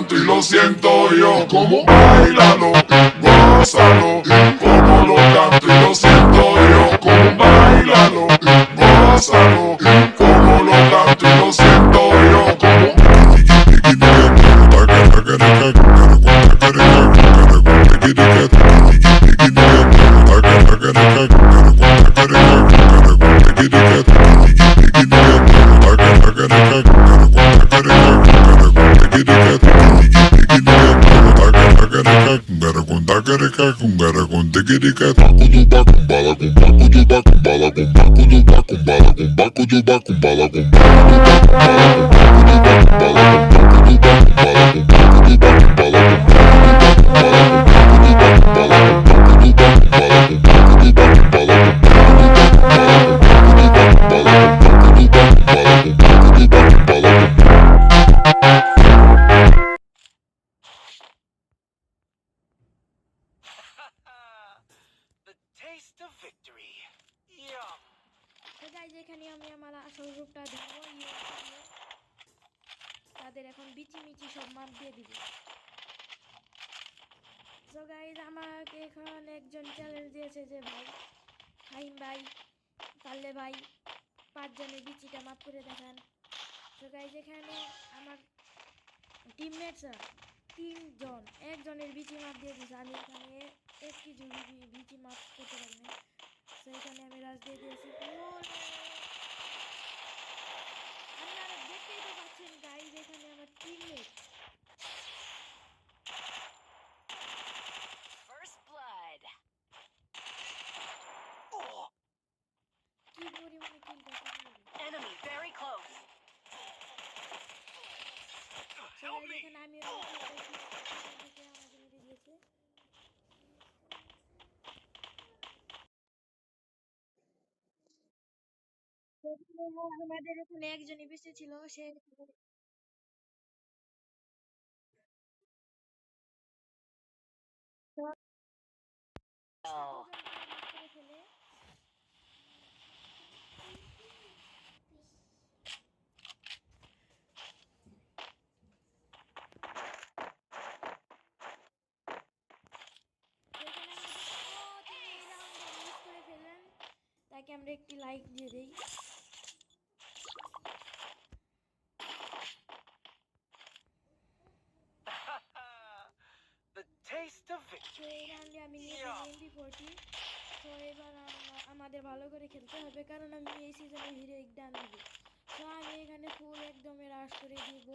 canto y lo siento yo. Como bailalo, gózalo, como lo canto y lo siento yo. Como bailalo, gózalo, como lo canto y lo siento yo. The taste of victory. Yum. তো guys এখানে আমি আমার আসল রূপটা দেখাবো তাদের এখন বিচি মিচি সব মাপ দিয়ে দিব। তো গাইজ আমাকে এখন একজন চ্যালেঞ্জ দিয়েছে যে ভাই ফাহিম ভাই পারলে ভাই 5 জনের বিচিটা মাপ করে দেখান। তো গাইজ এখানে আমার টিমমেটসরা 3 জন একজনের বিচি মাপ দিয়ে দিয়েছে। আমি এখানে 1 কেজি বিচি মাপ করতে পারি না। তো এখানে আমি রাজ দিয়ে দিয়েছি। আপনারা দেখতেই তো পাচ্ছেন গাইজ এখানে আমার টিমমেট First blood. কি পরিমাণে কিল করতে পারে। Enemy very close. তো গাইজ এখানে আমি আমাকে মেরে দিয়েছে। আমাদের এখানে একজনই বেঁচে ছিল সে Oh. করে ফেলে। তাকে আমরা একটি লাইক দিয়ে দেই। The taste of তো victory. এই রাউন্ডে আমি নিয়েছি MP40। তো এবার আমাদের ভালো করে খেলতে হবে কারণ আমি এই সিজনে হিরো ডান দিব। তো আমি এখানে ফুল একদমই রাশ করে দিব।